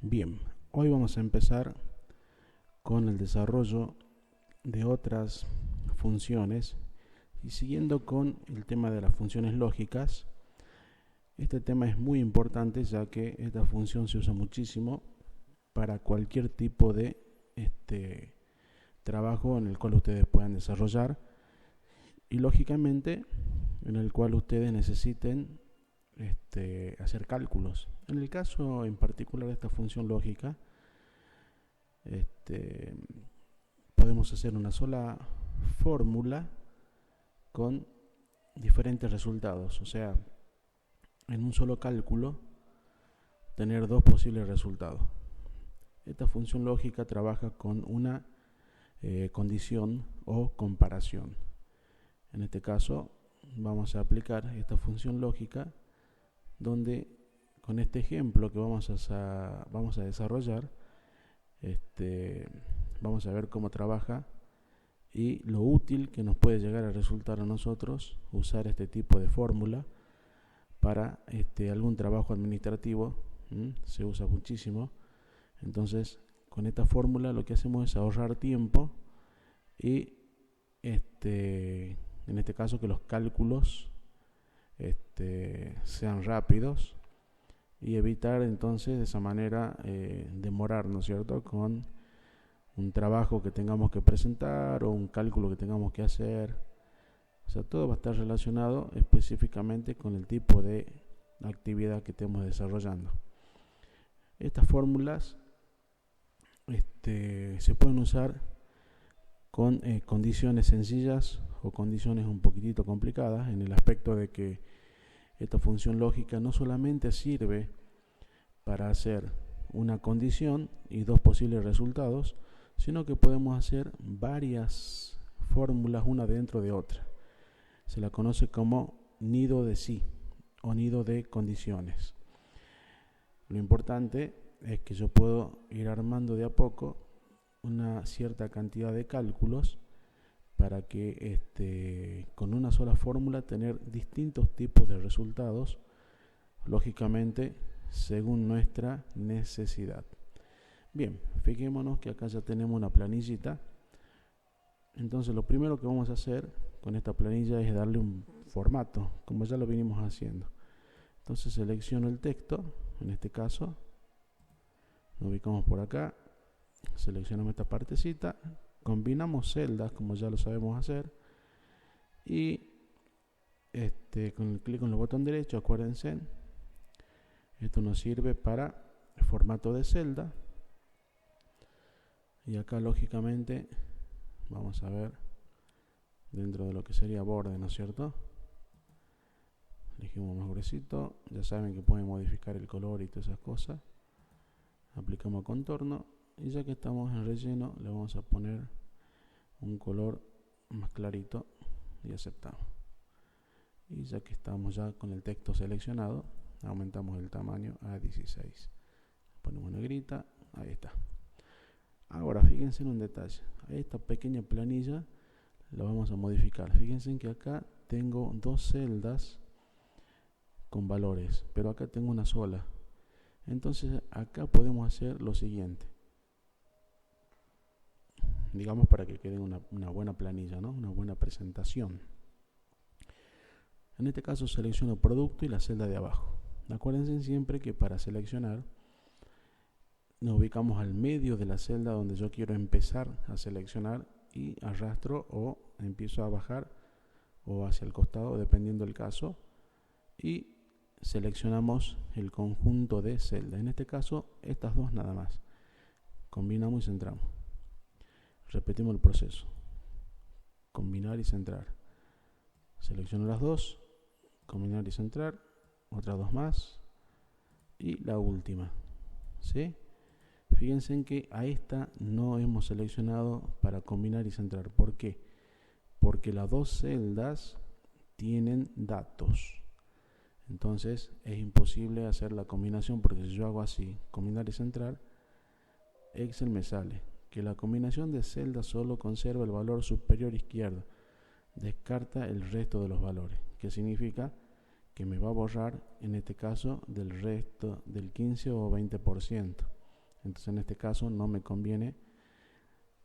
Bien, hoy vamos a empezar con el desarrollo de otras funciones y siguiendo con el tema de las funciones lógicas. Este tema es muy importante ya que esta función se usa muchísimo para cualquier tipo de trabajo en el cual ustedes puedan desarrollar y lógicamente en el cual ustedes necesiten hacer cálculos. En el caso en particular de esta función lógica, podemos hacer una sola fórmula con diferentes resultados, o sea, en un solo cálculo tener dos posibles resultados. Esta función lógica trabaja con una condición o comparación. En este caso vamos a aplicar esta función lógica donde con este ejemplo que vamos a desarrollar vamos a ver cómo trabaja y lo útil que nos puede llegar a resultar a nosotros usar este tipo de fórmula para algún trabajo administrativo. Se usa muchísimo. Entonces con esta fórmula lo que hacemos es ahorrar tiempo y en este caso que los cálculos sean rápidos y evitar entonces de esa manera demorar, ¿no es cierto?, con un trabajo que tengamos que presentar o un cálculo que tengamos que hacer. O sea, todo va a estar relacionado específicamente con el tipo de actividad que estemos desarrollando. Estas fórmulas se pueden usar con condiciones sencillas o condiciones un poquitito complicadas, en el aspecto de que esta función lógica no solamente sirve para hacer una condición y dos posibles resultados, sino que podemos hacer varias fórmulas una dentro de otra. Se la conoce como nido de sí o nido de condiciones. Lo importante es que yo puedo ir armando de a poco una cierta cantidad de cálculos para que con una sola fórmula tener distintos tipos de resultados, lógicamente según nuestra necesidad. Bien, fijémonos que acá ya tenemos una planillita. Entonces lo primero que vamos a hacer con esta planilla es darle un formato, como ya lo venimos haciendo. Entonces selecciono el texto, en este caso nos ubicamos por acá, seleccionamos esta partecita, combinamos celdas como ya lo sabemos hacer y con el clic en el botón derecho, acuérdense, esto nos sirve para el formato de celda y acá lógicamente vamos a ver dentro de lo que sería borde, ¿no es cierto? Elegimos más gruesito, ya saben que pueden modificar el color y todas esas cosas. Aplicamos contorno y ya que estamos en relleno le vamos a poner un color más clarito y aceptamos. Y ya que estamos ya con el texto seleccionado, aumentamos el tamaño a 16. Ponemos negrita, ahí está. Ahora fíjense en un detalle, esta pequeña planilla la vamos a modificar. Fíjense que acá tengo dos celdas con valores, pero acá tengo una sola. Entonces acá podemos hacer lo siguiente, digamos para que quede una buena planilla, ¿no? Una buena presentación. En este caso selecciono producto y la celda de abajo. Acuérdense siempre que para seleccionar nos ubicamos al medio de la celda donde yo quiero empezar a seleccionar y arrastro o empiezo a bajar o hacia el costado dependiendo del caso y seleccionamos el conjunto de celdas, en este caso estas dos nada más, combinamos y centramos, repetimos el proceso, combinar y centrar, selecciono las dos, combinar y centrar, otras dos más y la última, ¿sí? Fíjense en que a esta no hemos seleccionado para combinar y centrar. ¿Por qué? Porque las dos celdas tienen datos. Entonces es imposible hacer la combinación porque si yo hago así, combinar y centrar, Excel me sale que la combinación de celdas solo conserva el valor superior izquierdo, descarta el resto de los valores, que significa que me va a borrar en este caso del resto del 15 o 20%. Entonces en este caso no me conviene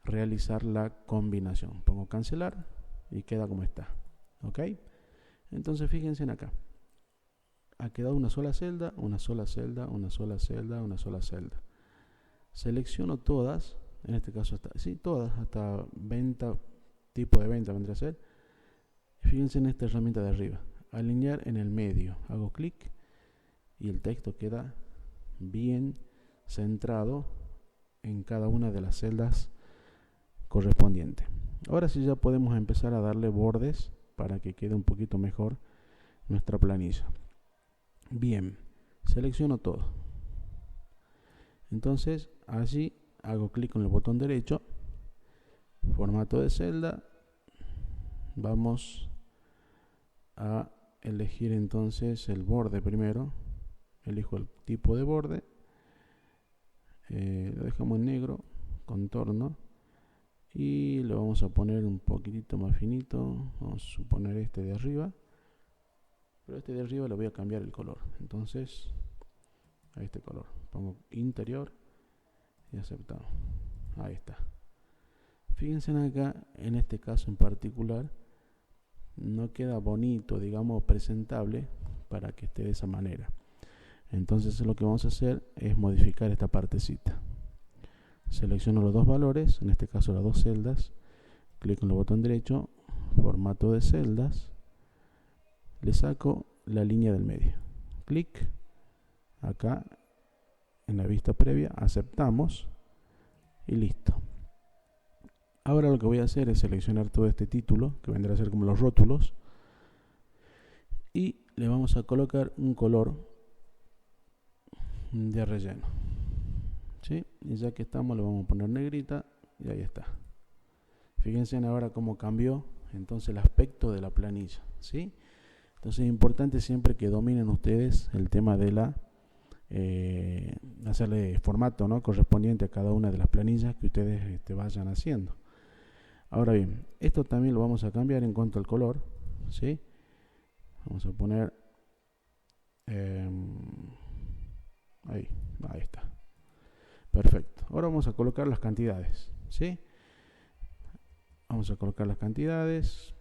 realizar la combinación. Pongo cancelar y queda como está. ¿Ok? Entonces fíjense en acá. Ha quedado una sola celda, una sola celda, una sola celda, una sola celda. Selecciono todas, en este caso todas, hasta venta, tipo de venta vendría a ser. Fíjense en esta herramienta de arriba. Alinear en el medio. Hago clic y el texto queda bien centrado en cada una de las celdas correspondientes. Ahora sí ya podemos empezar a darle bordes para que quede un poquito mejor nuestra planilla. Bien, selecciono todo. Entonces allí hago clic con el botón derecho, formato de celda. Vamos a elegir entonces el borde primero. Elijo el tipo de borde, lo dejamos en negro, contorno, y lo vamos a poner un poquitito más finito. Vamos a suponer este de arriba, pero este de arriba le voy a cambiar el color, entonces a este color pongo interior y aceptamos. Ahí está. Fíjense acá, en este caso en particular no queda bonito, digamos presentable, para que esté de esa manera. Entonces lo que vamos a hacer es modificar esta partecita. Selecciono los dos valores, en este caso las dos celdas, clic en el botón derecho, formato de celdas, le saco la línea del medio, clic acá en la vista previa, aceptamos y listo. Ahora lo que voy a hacer es seleccionar todo este título, que vendrá a ser como los rótulos, y le vamos a colocar un color de relleno, ¿sí? Y ya que estamos le vamos a poner negrita y ahí está. Fíjense ahora cómo cambió entonces el aspecto de la planilla, ¿sí? Entonces es importante siempre que dominen ustedes el tema de la hacerle formato, ¿no?, correspondiente a cada una de las planillas que ustedes vayan haciendo. Ahora bien, esto también lo vamos a cambiar en cuanto al color, ¿sí? Vamos a poner ahí está. Perfecto. Ahora vamos a colocar las cantidades, ¿sí? Vamos a colocar las cantidades,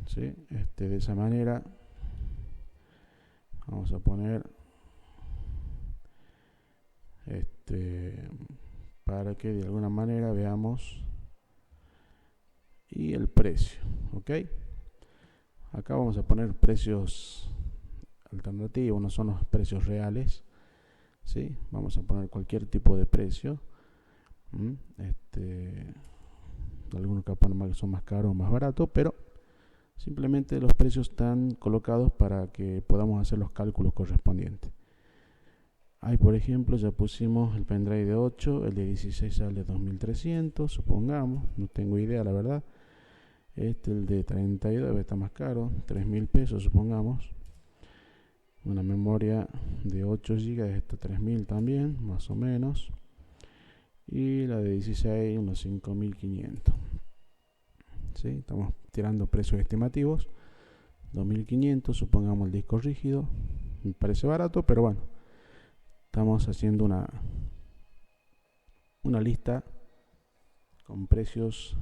¿sí? De esa manera vamos a poner para que de alguna manera veamos, y el precio, ¿ok? Acá vamos a poner precios alternativos, no son los precios reales, ¿sí? Vamos a poner cualquier tipo de precio. Algunos capaz son más caros o más baratos, pero simplemente los precios están colocados para que podamos hacer los cálculos correspondientes. Ahí, por ejemplo, ya pusimos el pendrive de 8, el de 16 sale 2.300, supongamos, no tengo idea la verdad. El de 32 debe estar más caro, 3.000 pesos supongamos. Una memoria de 8 GB está 3.000 también, más o menos. Y la de 16, unos 5.500. ¿Sí? Estamos tirando precios estimativos. 2.500, supongamos el disco rígido. Me parece barato, pero bueno. Estamos haciendo una lista con precios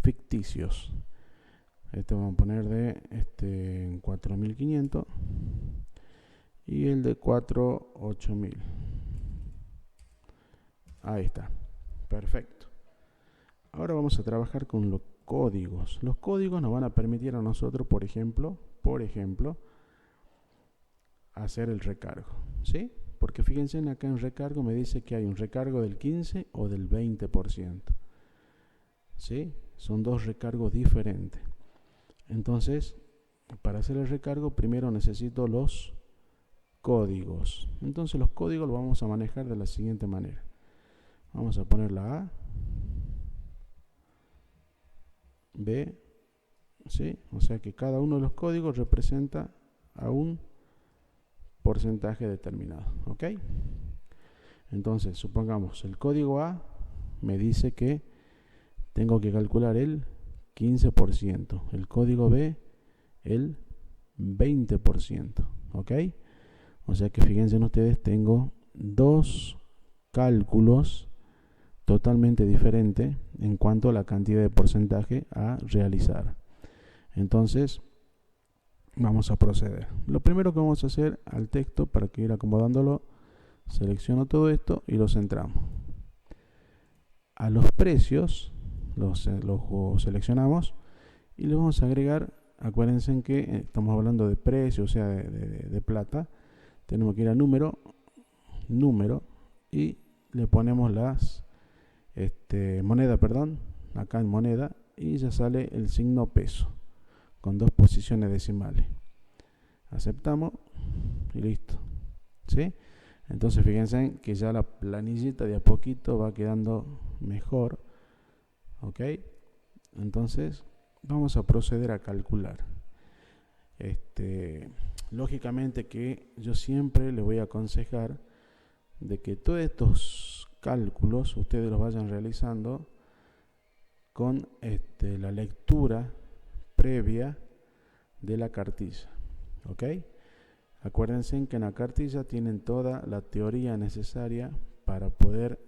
ficticios. Vamos a poner de 4.500 y el de 4, 8.000. Ahí está. Perfecto. Ahora vamos a trabajar con los códigos. Los códigos nos van a permitir a nosotros, por ejemplo, hacer el recargo, ¿sí? Porque fíjense acá en recargo me dice que hay un recargo del 15 o del 20%. ¿Sí? Son dos recargos diferentes. Entonces, para hacer el recargo primero necesito los códigos. Entonces los códigos los vamos a manejar de la siguiente manera. Vamos a poner la A, B, ¿sí? O sea que cada uno de los códigos representa a un porcentaje determinado, ¿ok? Entonces, supongamos el código A me dice que tengo que calcular el 15%, el código B el 20%, ¿ok? O sea que fíjense en ustedes, tengo dos cálculos totalmente diferentes en cuanto a la cantidad de porcentaje a realizar. Entonces, vamos a proceder. Lo primero que vamos a hacer al texto, para que ir acomodándolo, selecciono todo esto y lo centramos. A los precios los seleccionamos y le vamos a agregar, acuérdense en que estamos hablando de precio, o sea de plata. Tenemos que ir a número y le ponemos las moneda, acá en moneda, y ya sale el signo peso con 2 posiciones decimales. Aceptamos y listo, ¿sí? Entonces fíjense que ya la planillita de a poquito va quedando mejor, ¿ok? Entonces vamos a proceder a calcular. Lógicamente que yo siempre le voy a aconsejar de que todos estos cálculos ustedes los vayan realizando con la lectura previa de la cartilla, ¿ok? Acuérdense que en la cartilla tienen toda la teoría necesaria para poder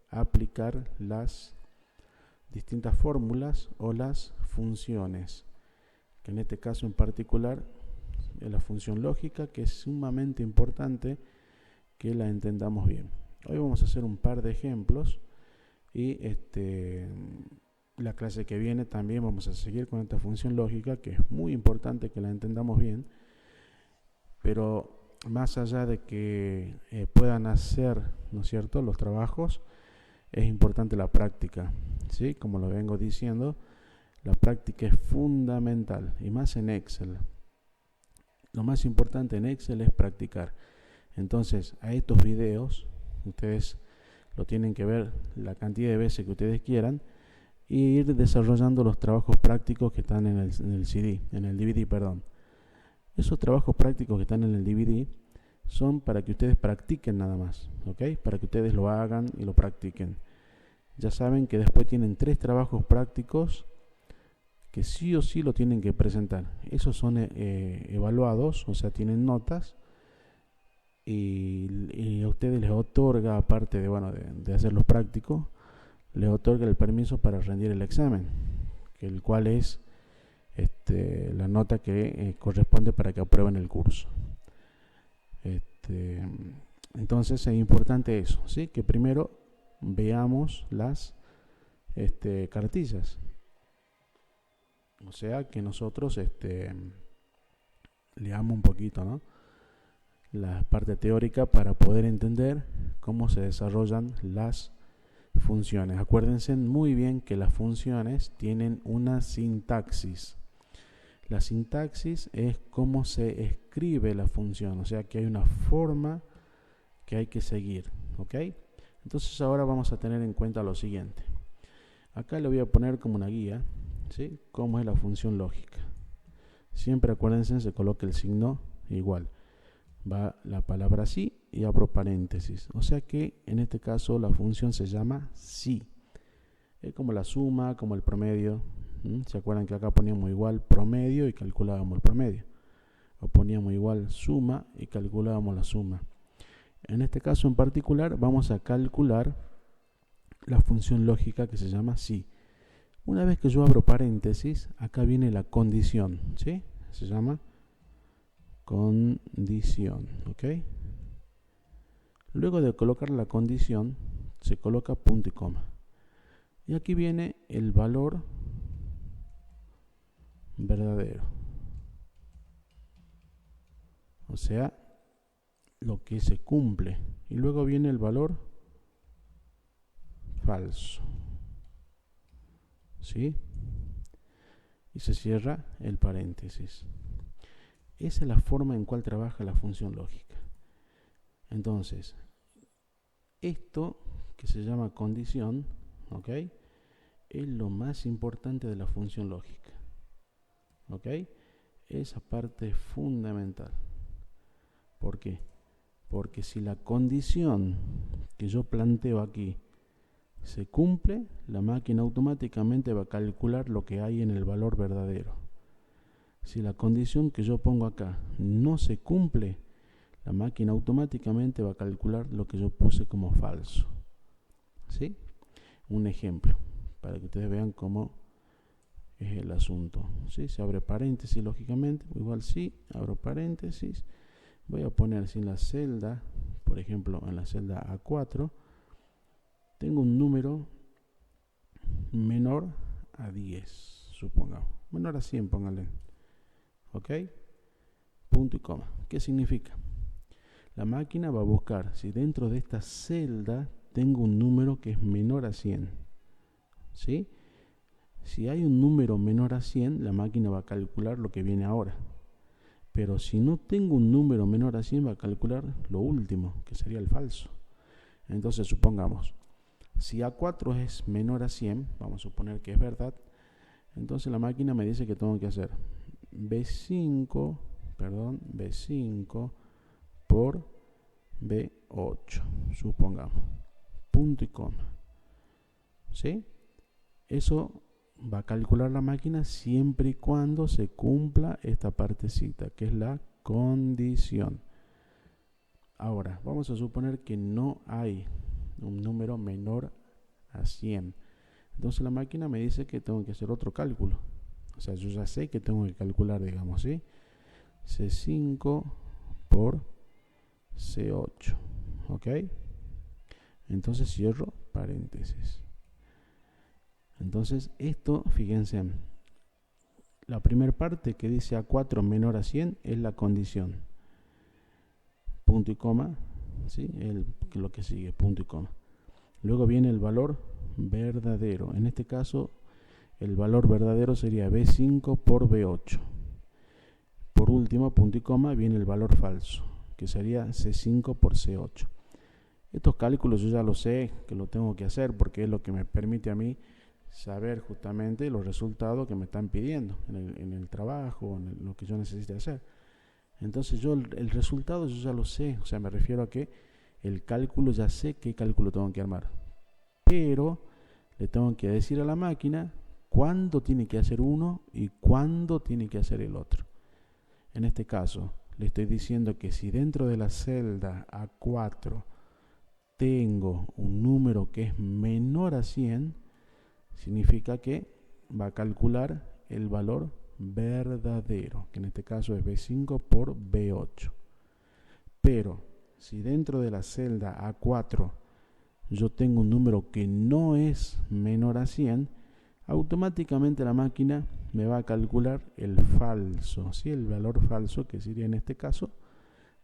aplicar las distintas fórmulas o las funciones, que en este caso en particular es la función lógica, que es sumamente importante que la entendamos bien. Hoy vamos a hacer un par de ejemplos y la clase que viene también vamos a seguir con esta función lógica, que es muy importante que la entendamos bien, pero más allá de que puedan hacer, ¿no es cierto?, los trabajos, es importante la práctica, ¿sí? Como lo vengo diciendo, la práctica es fundamental, y más en Excel. Lo más importante en Excel es practicar. Entonces, a estos videos, ustedes lo tienen que ver la cantidad de veces que ustedes quieran y ir desarrollando los trabajos prácticos que están en el DVD, perdón. Esos trabajos prácticos que están en el DVD son para que ustedes practiquen nada más, ¿ok? Para que ustedes lo hagan y lo practiquen. Ya saben que después tienen 3 trabajos prácticos que sí o sí lo tienen que presentar. Esos son evaluados, o sea, tienen notas y a ustedes les otorga, aparte de hacerlos prácticos, les otorga el permiso para rendir el examen, el cual es la nota que corresponde para que aprueben el curso. Entonces es importante eso, ¿sí? Que primero veamos las cartillas, o sea que nosotros leamos un poquito, ¿no?, la parte teórica para poder entender cómo se desarrollan las funciones. Acuérdense muy bien que las funciones tienen una sintaxis. La sintaxis es cómo se escribe la función, o sea que hay una forma que hay que seguir, ¿ok? Entonces ahora vamos a tener en cuenta lo siguiente. Acá le voy a poner como una guía, ¿sí?, cómo es la función lógica. Siempre acuérdense, se coloca el signo igual. Va la palabra sí y abro paréntesis. O sea que en este caso la función se llama sí. Es como la suma, como el promedio. ¿Se acuerdan que acá poníamos igual promedio y calculábamos el promedio? O poníamos igual suma y calculábamos la suma. En este caso en particular vamos a calcular la función lógica que se llama sí. Una vez que yo abro paréntesis, acá viene la condición, ¿sí? Se llama condición, ¿ok? Luego de colocar la condición, se coloca punto y coma. Y aquí viene el valor verdadero. O sea, lo que se cumple. Y luego viene el valor falso, ¿sí? Y se cierra el paréntesis. Esa es la forma en cual trabaja la función lógica. Entonces, esto que se llama condición, ¿ok?, es lo más importante de la función lógica, ¿ok? Esa parte es fundamental. ¿Por qué? Porque si la condición que yo planteo aquí se cumple, la máquina automáticamente va a calcular lo que hay en el valor verdadero. Si la condición que yo pongo acá no se cumple, la máquina automáticamente va a calcular lo que yo puse como falso. ¿Sí? Un ejemplo, para que ustedes vean cómo es el asunto. ¿Sí? Se abre paréntesis, lógicamente, igual sí, abro paréntesis, voy a poner si en la celda, por ejemplo, en la celda A4, tengo un número menor a 10, supongamos, menor a 100, pónganle, ¿ok? Punto y coma. ¿Qué significa? La máquina va a buscar si dentro de esta celda tengo un número que es menor a 100, ¿sí? Si hay un número menor a 100, la máquina va a calcular lo que viene ahora. Pero si no tengo un número menor a 100, va a calcular lo último, que sería el falso. Entonces, supongamos, si A4 es menor a 100, vamos a suponer que es verdad, entonces la máquina me dice que tengo que hacer B5 por B8, supongamos, punto y coma. ¿Sí? Eso va a calcular la máquina siempre y cuando se cumpla esta partecita, que es la condición. Ahora, vamos a suponer que no hay un número menor a 100. Entonces la máquina me dice que tengo que hacer otro cálculo. O sea, yo ya sé que tengo que calcular, digamos, ¿sí? C5 por C8. ¿Ok? Entonces cierro paréntesis. Entonces esto, fíjense, la primera parte que dice A4 menor a 100 es la condición. Punto y coma, ¿sí? Lo que sigue, punto y coma. Luego viene el valor verdadero. En este caso, el valor verdadero sería B5 por B8. Por último, punto y coma, viene el valor falso, que sería C5 por C8. Estos cálculos yo ya lo sé que lo tengo que hacer porque es lo que me permite a mí saber justamente los resultados que me están pidiendo en el trabajo, en lo que yo necesite hacer. Entonces yo el resultado yo ya lo sé, o sea, me refiero a que el cálculo ya sé qué cálculo tengo que armar. Pero le tengo que decir a la máquina cuándo tiene que hacer uno y cuándo tiene que hacer el otro. En este caso, le estoy diciendo que si dentro de la celda A4 tengo un número que es menor a 100, significa que va a calcular el valor verdadero, que en este caso es B5 por B8. Pero si dentro de la celda A4 yo tengo un número que no es menor a 100, automáticamente la máquina me va a calcular el falso, ¿sí? El valor falso, que sería en este caso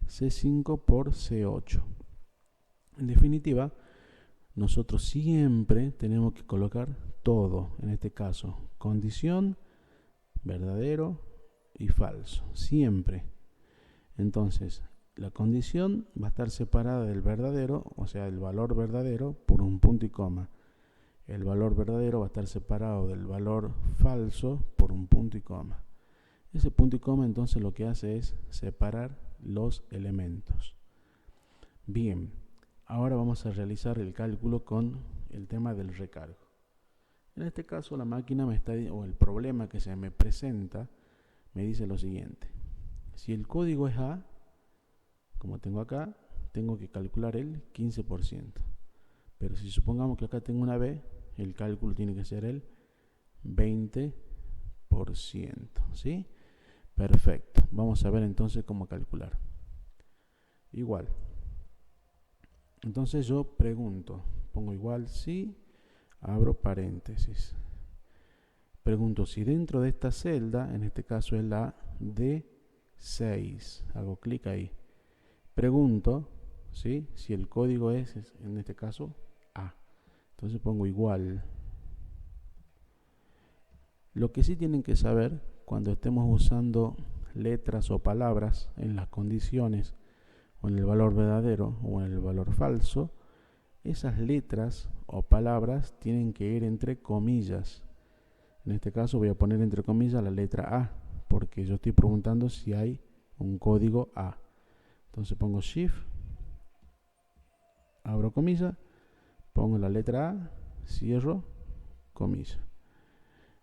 C5 por C8. En definitiva, nosotros siempre tenemos que colocar todo, en este caso, condición, verdadero y falso, siempre. Entonces, la condición va a estar separada del verdadero, o sea, el valor verdadero por un punto y coma. El valor verdadero va a estar separado del valor falso por un punto y coma. Ese punto y coma entonces lo que hace es separar los elementos. Bien, ahora vamos a realizar el cálculo con el tema del recargo. En este caso la máquina o el problema que se me presenta me dice lo siguiente. Si el código es A, como tengo acá, tengo que calcular el 15%. Pero si supongamos que acá tengo una B, el cálculo tiene que ser el 20%. ¿Sí? Perfecto. Vamos a ver entonces cómo calcular. Igual. Entonces yo pregunto, pongo igual si, abro paréntesis. Pregunto si dentro de esta celda, en este caso es la D6, hago clic ahí. Pregunto, ¿sí? Si el código es, en este caso, A. Entonces pongo igual. Lo que sí tienen que saber cuando estemos usando letras o palabras en las condiciones o en el valor verdadero o en el valor falso, esas letras o palabras tienen que ir entre comillas. En este caso voy a poner entre comillas la letra A, porque yo estoy preguntando si hay un código A. Entonces pongo Shift, abro comilla, pongo la letra A, cierro comilla.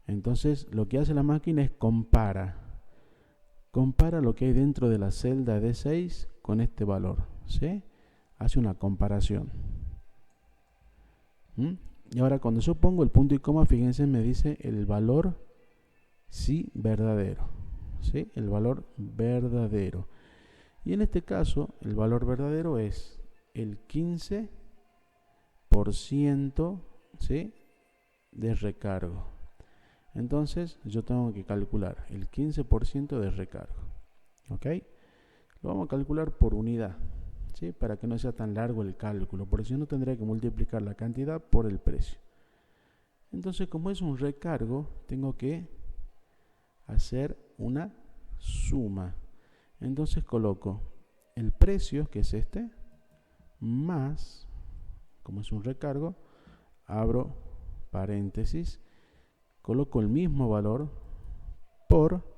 Entonces lo que hace la máquina es compara lo que hay dentro de la celda D6 con este valor, ¿sí? Hace una comparación. Y ahora cuando yo pongo el punto y coma, fíjense, me dice el valor sí verdadero, ¿sí? El valor verdadero. Y en este caso, el valor verdadero es el 15%, ¿sí?, de recargo. Entonces, yo tengo que calcular el 15% de recargo. ¿Ok? Lo vamos a calcular por unidad, ¿sí?, para que no sea tan largo el cálculo, porque si no tendría que multiplicar la cantidad por el precio. Entonces, como es un recargo, tengo que hacer una suma. Entonces coloco el precio, que es este, más, como es un recargo, abro paréntesis, coloco el mismo valor por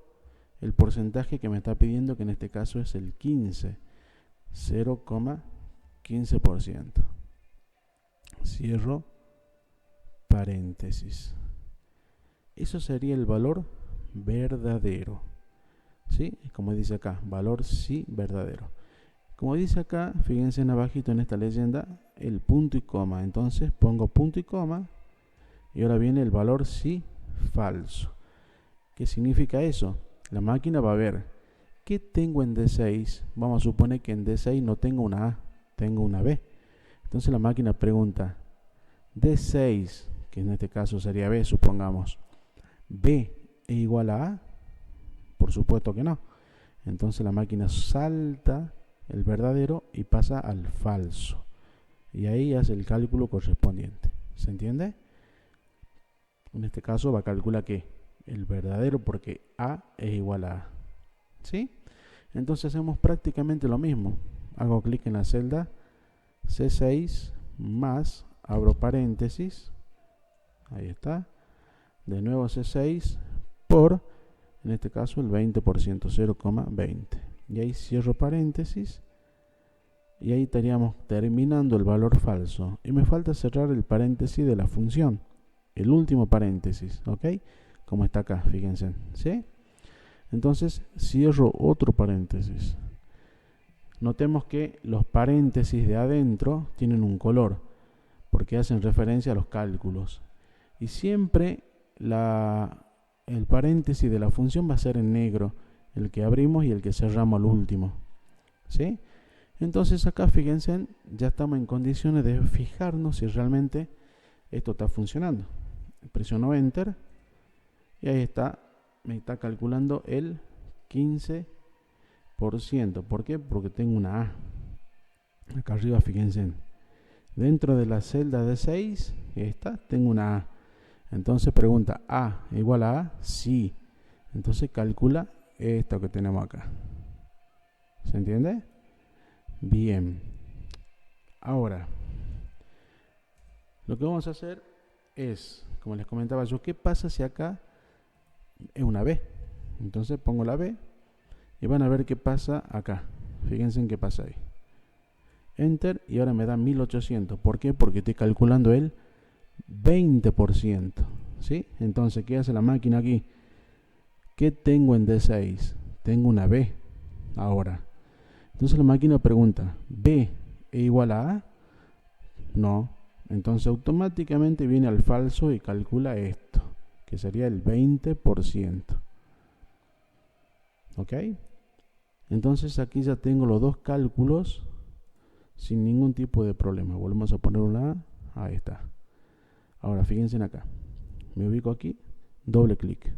el porcentaje que me está pidiendo, que en este caso es el 15, 0,15%. Cierro paréntesis. Eso sería el valor verdadero, ¿sí? Como dice acá, valor sí verdadero. Como dice acá, fíjense en abajito en esta leyenda, el punto y coma. Entonces pongo punto y coma y ahora viene el valor sí falso. ¿Qué significa eso? La máquina va a ver qué tengo en D6. Vamos a suponer que en D6 no tengo una A, tengo una B. Entonces la máquina pregunta, D6, que en este caso sería B, supongamos, ¿B es igual a A? Por supuesto que no. Entonces la máquina salta el verdadero y pasa al falso. Y ahí hace el cálculo correspondiente. ¿Se entiende? En este caso va a calcular que el verdadero, porque A es igual a A. ¿Sí? Entonces hacemos prácticamente lo mismo. Hago clic en la celda C6 más, abro paréntesis, ahí está, de nuevo C6 por, en este caso, el 20%, 0,20. Y ahí cierro paréntesis y ahí estaríamos terminando el valor falso. Y me falta cerrar el paréntesis de la función, el último paréntesis, ¿ok? Como está acá, fíjense, ¿sí? Entonces cierro otro paréntesis. Notemos que los paréntesis de adentro tienen un color, porque hacen referencia a los cálculos. Y siempre el paréntesis de la función va a ser en negro, el que abrimos y el que cerramos al último, ¿sí? Entonces acá, fíjense, ya estamos en condiciones de fijarnos si realmente esto está funcionando. Presiono Enter y ahí está, me está calculando el 15%. ¿Por qué? Porque tengo una A. Acá arriba, fíjense, dentro de la celda de 6, esta, tengo una A. Entonces pregunta, ¿A igual a A? Sí. Entonces calcula esto que tenemos acá. ¿Se entiende? Bien. Ahora, lo que vamos a hacer es, como les comentaba yo, ¿qué pasa si acá es una B? Entonces pongo la B y van a ver qué pasa acá. Fíjense en qué pasa ahí. Enter y ahora me da 1800. ¿Por qué? Porque estoy calculando el 20%. ¿Sí? Entonces, ¿qué hace la máquina aquí? ¿Qué tengo en D6? Tengo una B ahora. Entonces la máquina pregunta, ¿B es igual a A? No. Entonces automáticamente viene al falso y calcula esto, que sería el 20%. ¿Ok? Entonces aquí ya tengo los dos cálculos sin ningún tipo de problema. Volvemos a poner una A. Ahí está. Ahora fíjense en acá. Me ubico aquí, doble clic.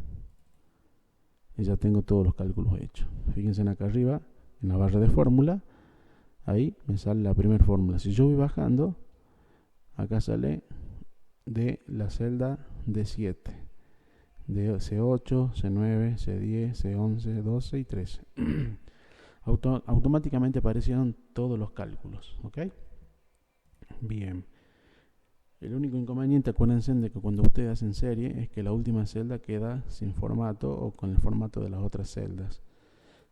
Y ya tengo todos los cálculos hechos. Fíjense en acá arriba, en la barra de fórmula. Ahí me sale la primera fórmula. Si yo voy bajando, acá sale de la celda D7, de C8, C9, C10, C11, 12 y 13. Automáticamente aparecieron todos los cálculos, ¿ok? Bien. El único inconveniente, acuérdense de que cuando ustedes hacen serie, es que la última celda queda sin formato o con el formato de las otras celdas.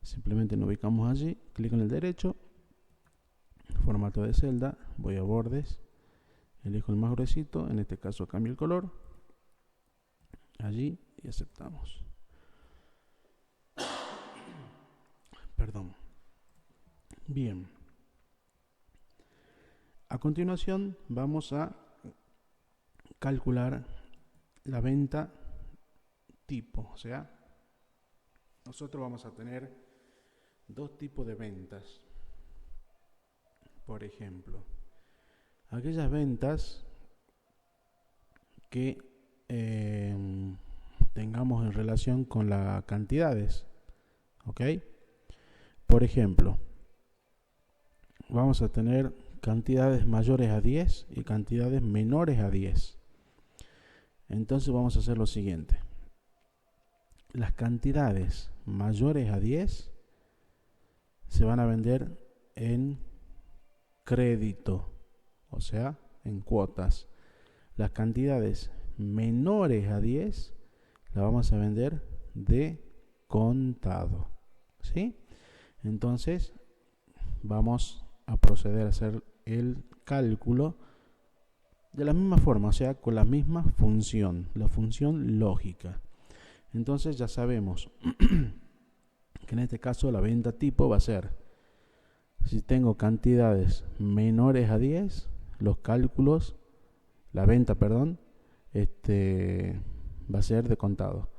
Simplemente nos ubicamos allí, clic en el derecho, formato de celda, voy a bordes, elijo el más gruesito, en este caso cambio el color, allí y aceptamos. Perdón. Bien. A continuación vamos a calcular la venta tipo. O sea, nosotros vamos a tener dos tipos de ventas. Por ejemplo, aquellas ventas que tengamos en relación con las cantidades. ¿Ok? Por ejemplo, vamos a tener cantidades mayores a 10 y cantidades menores a 10. Entonces vamos a hacer lo siguiente. Las cantidades mayores a 10 se van a vender en crédito, o sea, en cuotas. Las cantidades menores a 10 las vamos a vender de contado. ¿Sí? Entonces vamos a proceder a hacer el cálculo de la misma forma, o sea, con la misma función, la función lógica. Entonces ya sabemos que en este caso la venta tipo va a ser, si tengo cantidades menores a 10, los cálculos, la venta, perdón, va a ser de contado.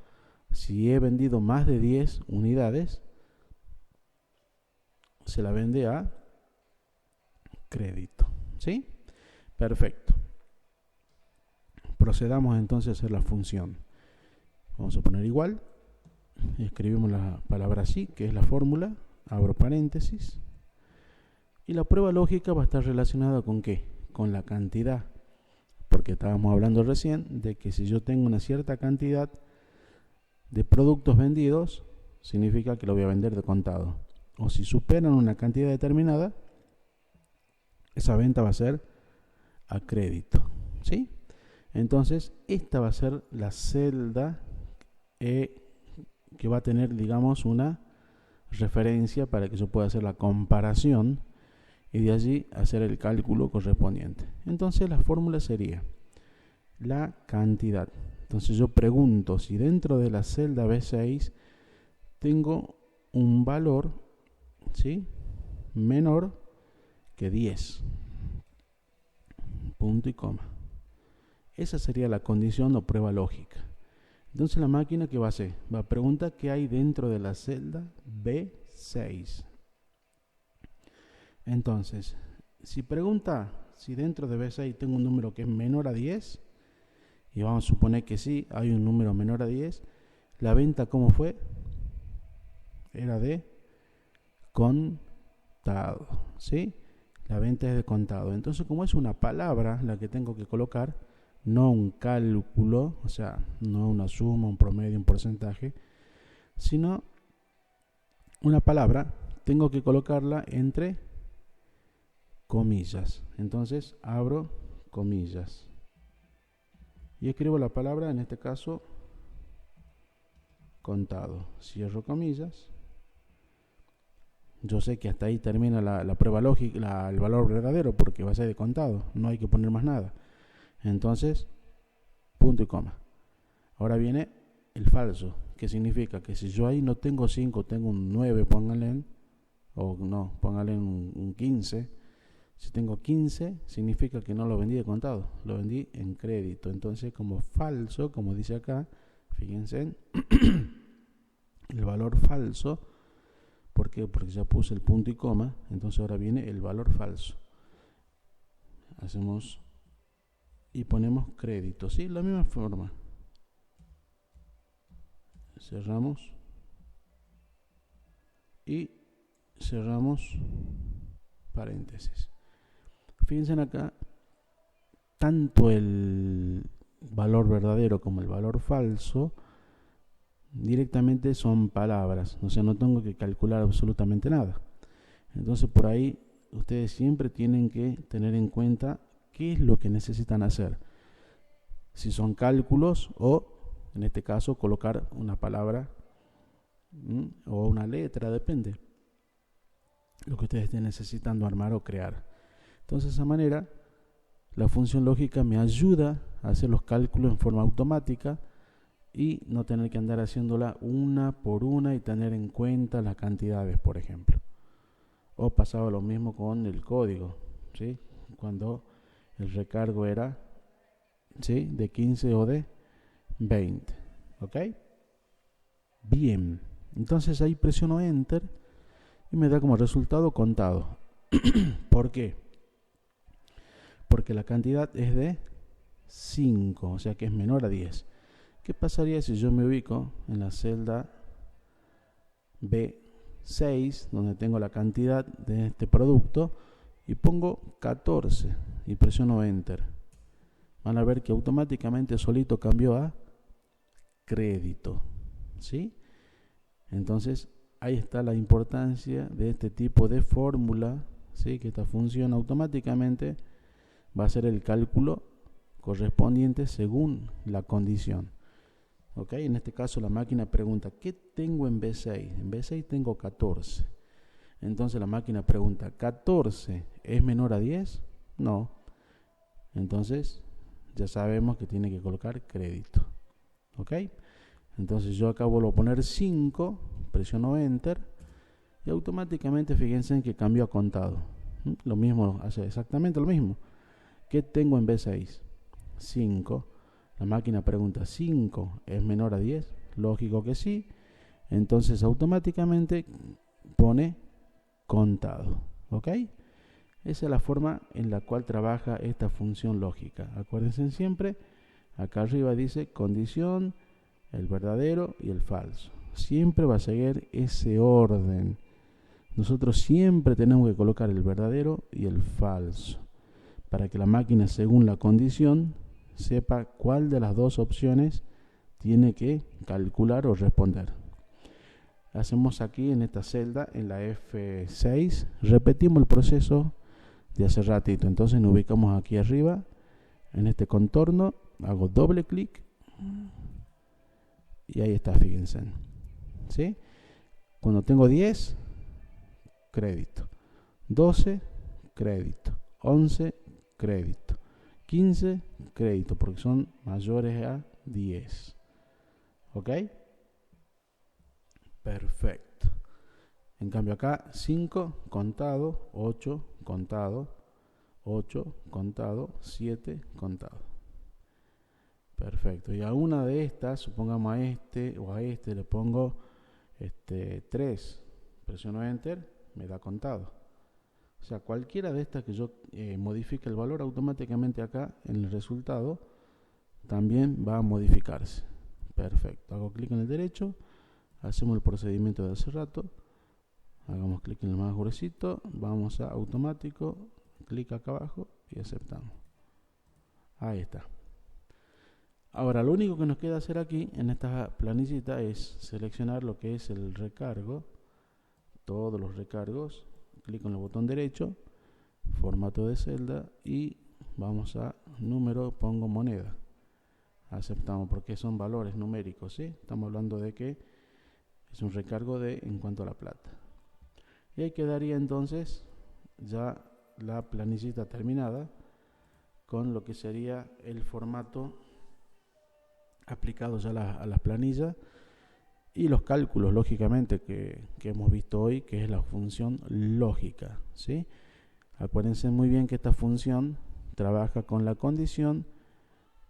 Si he vendido más de 10 unidades, se la vende a crédito. ¿Sí? Perfecto. Procedamos entonces a hacer la función. Vamos a poner igual. Escribimos la palabra así, que es la fórmula. Abro paréntesis. Y la prueba lógica va a estar relacionada con ¿qué? Con la cantidad. Porque estábamos hablando recién de que si yo tengo una cierta cantidad de productos vendidos, significa que lo voy a vender de contado. O si superan una cantidad determinada, esa venta va a ser a crédito. ¿Sí? Entonces, esta va a ser la celda que va a tener, digamos, una referencia para que yo pueda hacer la comparación y de allí hacer el cálculo correspondiente. Entonces, la fórmula sería la cantidad. Entonces, yo pregunto si dentro de la celda B6 tengo un valor, ¿sí?, menor que 10. Punto y coma. Esa sería la condición o prueba lógica. Entonces la máquina, ¿qué va a hacer? Va a preguntar qué hay dentro de la celda B6. Entonces, si pregunta si dentro de B6 tengo un número que es menor a 10, y vamos a suponer que sí, hay un número menor a 10, la venta, ¿cómo fue? Era de contado, ¿sí? La venta es de contado. Entonces, como es una palabra la que tengo que colocar, no un cálculo, o sea, no una suma, un promedio, un porcentaje, sino una palabra, tengo que colocarla entre comillas. Entonces, abro comillas y escribo la palabra, en este caso, contado. Cierro comillas. Yo sé que hasta ahí termina la prueba lógica, el valor verdadero, porque va a ser de contado, no hay que poner más nada. Entonces, punto y coma. Ahora viene el falso, que significa que si yo ahí no tengo 5, tengo un 9, pónganle, o no, pónganle un 15. Si tengo 15, significa que no lo vendí de contado, lo vendí en crédito. Entonces, como falso, como dice acá, fíjense, el valor falso, ¿por qué? Porque ya puse el punto y coma, entonces ahora viene el valor falso. Hacemos y ponemos crédito, ¿sí? La misma forma. Cerramos y cerramos paréntesis. Fíjense acá, tanto el valor verdadero como el valor falso directamente son palabras, o sea, no tengo que calcular absolutamente nada. Entonces, por ahí ustedes siempre tienen que tener en cuenta qué es lo que necesitan hacer. Si son cálculos o, en este caso, colocar una palabra o una letra, depende lo que ustedes estén necesitando armar o crear. Entonces, de esa manera, la función lógica me ayuda a hacer los cálculos en forma automática y no tener que andar haciéndola una por una y tener en cuenta las cantidades, por ejemplo. O pasaba lo mismo con el código, ¿sí? Cuando el recargo era, ¿sí?, de 15 o de 20. ¿Ok? Bien. Entonces ahí presiono Enter y me da como resultado contado. ¿Por qué? Porque la cantidad es de 5, o sea que es menor a 10. ¿Qué pasaría si yo me ubico en la celda B6, donde tengo la cantidad de este producto, y pongo 14 y presiono Enter? Van a ver que automáticamente solito cambió a crédito, ¿sí? Entonces ahí está la importancia de este tipo de fórmula, ¿sí? Que esta función automáticamente va a hacer el cálculo correspondiente según la condición. ¿Ok? En este caso la máquina pregunta, ¿qué tengo en B6? En B6 tengo 14. Entonces la máquina pregunta, ¿14 es menor a 10? No. Entonces ya sabemos que tiene que colocar crédito. ¿Ok? Entonces yo acá vuelvo a poner 5, presiono Enter y automáticamente fíjense en que cambió a contado. Lo mismo, hace exactamente lo mismo. ¿Qué tengo en B6? 5. La máquina pregunta, ¿5 es menor a 10? Lógico que sí. Entonces automáticamente pone contado. ¿Ok? Esa es la forma en la cual trabaja esta función lógica. Acuérdense siempre, acá arriba dice condición, el verdadero y el falso. Siempre va a seguir ese orden. Nosotros siempre tenemos que colocar el verdadero y el falso, para que la máquina, según la condición, sepa cuál de las dos opciones tiene que calcular o responder. Hacemos aquí en esta celda, en la F6, repetimos el proceso de hace ratito. Entonces nos ubicamos aquí arriba, en este contorno, hago doble clic y ahí está, fíjense, ¿sí? Cuando tengo 10, crédito. 12, crédito. 11, crédito. 15, crédito, porque son mayores a 10. ¿Ok? Perfecto. En cambio acá 5 contado, 8 contado, 8 contado, 7 contado. Perfecto. Y a una de estas, supongamos a este o a este le pongo 3. Presiono Enter, me da contado. O sea, cualquiera de estas que yo modifique el valor, automáticamente acá en el resultado también va a modificarse. Perfecto. Hago clic en el derecho, hacemos el procedimiento de hace rato, hagamos clic en el más gruesito, vamos a automático, clic acá abajo y aceptamos. Ahí está. Ahora lo único que nos queda hacer aquí en esta planillita es seleccionar lo que es el recargo, todos los recargos, clic en el botón derecho, formato de celda y vamos a número, pongo moneda. Aceptamos porque son valores numéricos, ¿sí? Estamos hablando de que es un recargo de en cuanto a la plata. Y ahí quedaría entonces ya la planillita terminada con lo que sería el formato aplicado ya a las planillas y los cálculos, lógicamente, que hemos visto hoy, que es la función lógica, ¿sí? Acuérdense muy bien que esta función trabaja con la condición.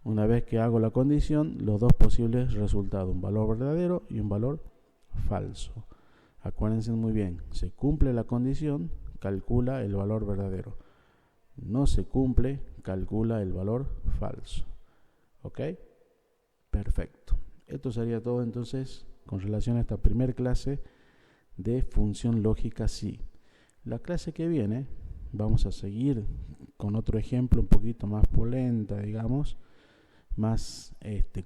Una vez que hago la condición, los dos posibles resultados, un valor verdadero y un valor falso. Acuérdense muy bien, se cumple la condición, calcula el valor verdadero. No se cumple, calcula el valor falso. ¿Ok? Perfecto. Esto sería todo entonces con relación a esta primera clase de función lógica sí. La clase que viene vamos a seguir con otro ejemplo un poquito más polenta, digamos, más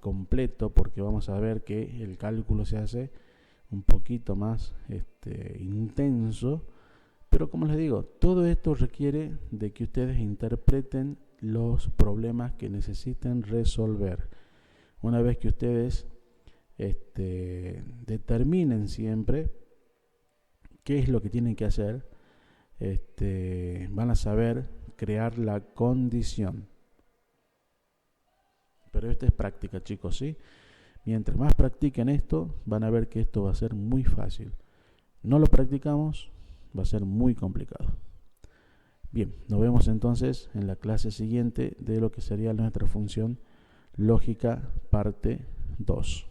completo, porque vamos a ver que el cálculo se hace un poquito más intenso, pero como les digo, todo esto requiere de que ustedes interpreten los problemas que necesiten resolver. Una vez que ustedes determinen siempre qué es lo que tienen que hacer, van a saber crear la condición. Pero esta es práctica, chicos, ¿sí? Mientras más practiquen esto, van a ver que esto va a ser muy fácil. No lo practicamos, va a ser muy complicado. Bien, nos vemos entonces en la clase siguiente de lo que sería nuestra función lógica parte 2.